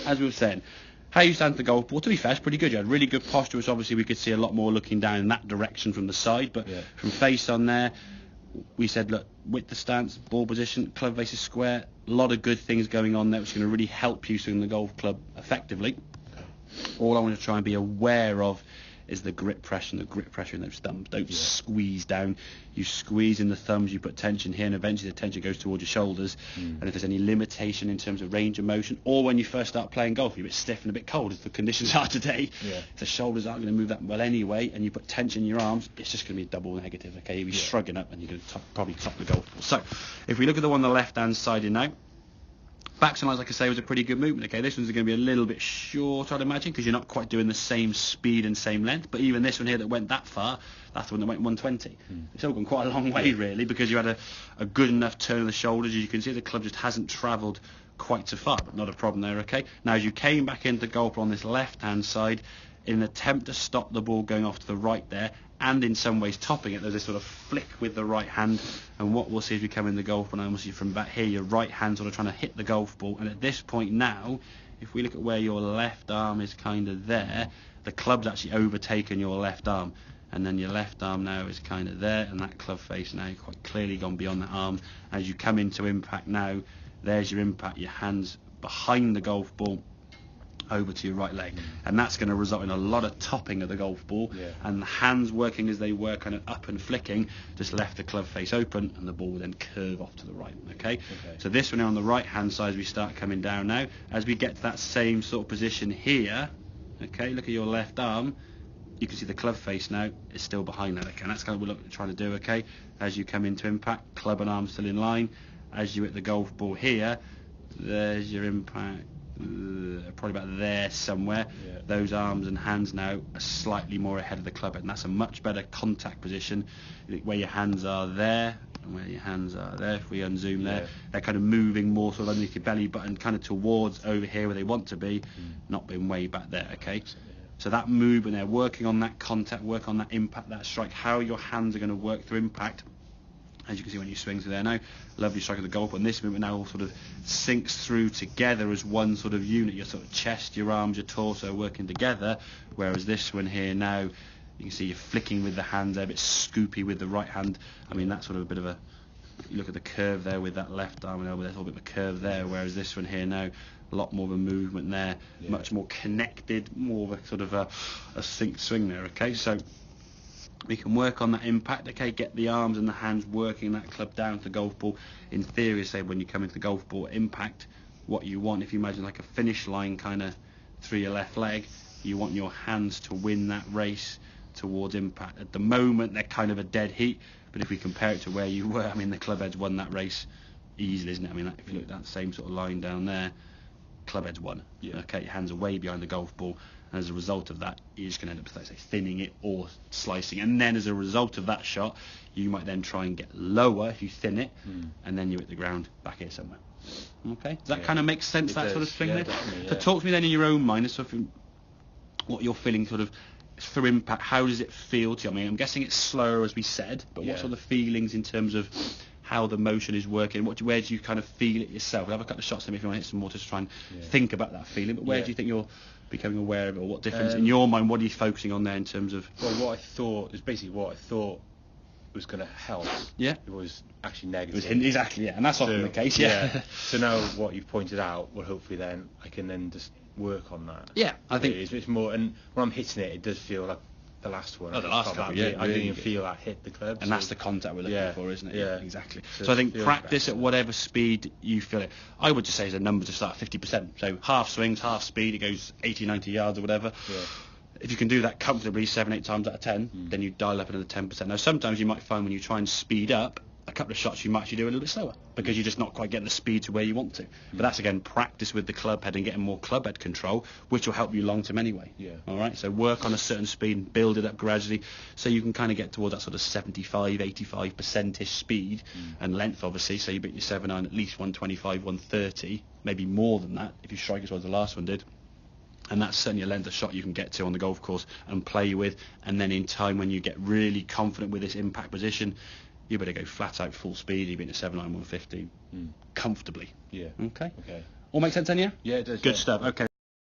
as we were saying, how you stand the golf ball, to be fair, it's pretty good. You had really good posture, which obviously we could see a lot more looking down in that direction from the side, but from face on there, we said, look, with the stance, ball position, club face is square, a lot of good things going on there, which is going to really help you swing the golf club effectively. All I want to try and be aware of is the grip pressure in those thumbs. Don't squeeze down. You squeeze in the thumbs, you put tension here, and eventually the tension goes towards your shoulders. And if there's any limitation in terms of range of motion, or when you first start playing golf, you're a bit stiff and a bit cold, as the conditions are today. The shoulders aren't going to move that well anyway, and you put tension in your arms, it's just going to be a double negative. Okay, you'll be shrugging up, and you're going to probably top the golf ball. So, if we look at the one on the left-hand side now, backs and lines, like I say, was a pretty good movement. Okay, this one's going to be a little bit short, I'd imagine, because you're not quite doing the same speed and same length. But even this one here that went that far, that's the one that went 120. It's all gone quite a long way, really, because you had a good enough turn of the shoulders. As you can see, the club just hasn't travelled quite so far, but not a problem there, okay? Now, as you came back into golf on this left-hand side, in an attempt to stop the ball going off to the right there, and in some ways topping it, there's this sort of flick with the right hand, and what we'll see as we come in the golf, and I will see from back here, your right hand sort of trying to hit the golf ball, and at this point now, if we look at where your left arm is kind of there, the club's actually overtaken your left arm, and then your left arm now is kind of there, and that club face now quite clearly gone beyond that arm. As you come into impact now, there's your impact, your hands behind the golf ball, over to your right leg, and that's going to result in a lot of topping of the golf ball, and the hands working as they were kind of up and flicking just left the club face open, and the ball will then curve off to the right. Okay. So this one on the right hand side, as we start coming down now, as we get to that same sort of position here, okay, look at your left arm, you can see the club face now is still behind that, okay, and that's kind of what we're trying to do. Okay, as you come into impact, club and arm still in line. As you hit the golf ball here, there's your impact, probably about there somewhere. Those arms and hands now are slightly more ahead of the club head, and that's a much better contact position. Where your hands are there and where your hands are there, if we unzoom there, they're kind of moving more sort of underneath your belly button, kind of towards over here where they want to be, not being way back there. Okay, so that movement there, working on that contact, work on that impact, that strike, how your hands are going to work through impact. As you can see when you swing through there now, lovely strike of the golf, and this movement now all sort of sinks through together as one sort of unit, your sort of chest, your arms, your torso working together, whereas this one here now, you can see you're flicking with the hand there, a bit scoopy with the right hand. I mean, that's sort of a bit of a, you look at the curve there with that left arm and over there's a little bit of a curve there, whereas this one here now, a lot more of a movement there, much more connected, more of a sort of a synced swing there. Okay, so we can work on that impact, okay, get the arms and the hands working that club down to the golf ball. In theory, say when you come into the golf ball impact, what you want, if you imagine like a finish line kind of through your left leg, you want your hands to win that race towards impact. At the moment, they're kind of a dead heat, but if we compare it to where you were, I mean, the club head's won that race easily, isn't it? I mean, if you look at that same sort of line down there, club head's won. Okay, your hands are way behind the golf ball, and as a result of that, you're just going to end up, let's say, thinning it or slicing. And then as a result of that shot, you might then try and get lower if you thin it, and then you hit the ground back here somewhere. Okay, does that kind of make sense, that sort of thing there? So talk to me then in your own mind, sort of what you're feeling sort of through impact. How does it feel to you? I mean, I'm guessing it's slower as we said, but what sort of feelings in terms of how the motion is working? Where do you kind of feel it yourself? We'll have a couple of shots then if you want to hit some more to try and think about that feeling, but where do you think you're becoming aware of it, or what difference in your mind, what are you focusing on there in terms of? Well, what I thought is basically what I thought was going to help. It was actually negative. Exactly, and that's often the case. So now what you've pointed out, well, hopefully then I can then just work on that. I think it's more, and when I'm hitting it, it does feel like the last one. The last couple, I didn't even feel that hit the club. And that's the contact we're looking for, isn't it? Yeah, exactly. So I think practice at whatever speed you feel it. I would just say as a number to start 50%. So half swings, half speed, it goes 80, 90 yards or whatever. If you can do that comfortably 7-8 times out of 10, then you dial up another 10%. Now sometimes you might find when you try and speed up, a couple of shots you might actually do a little bit slower because you're just not quite getting the speed to where you want to. But that's again practice with the club head and getting more club head control, which will help you long term anyway. All right, so work on a certain speed and build it up gradually so you can kind of get towards that sort of 75-85% speed and length obviously, so you beat your 7-iron at least 125, 130, maybe more than that if you strike as well as the last one did. And that's certainly a length of shot you can get to on the golf course and play with, and then in time when you get really confident with this impact position, you better go flat out full speed. You've been at 7-iron 150 comfortably. Okay. All make sense then, yeah? Yeah, it does. Good stuff. Okay.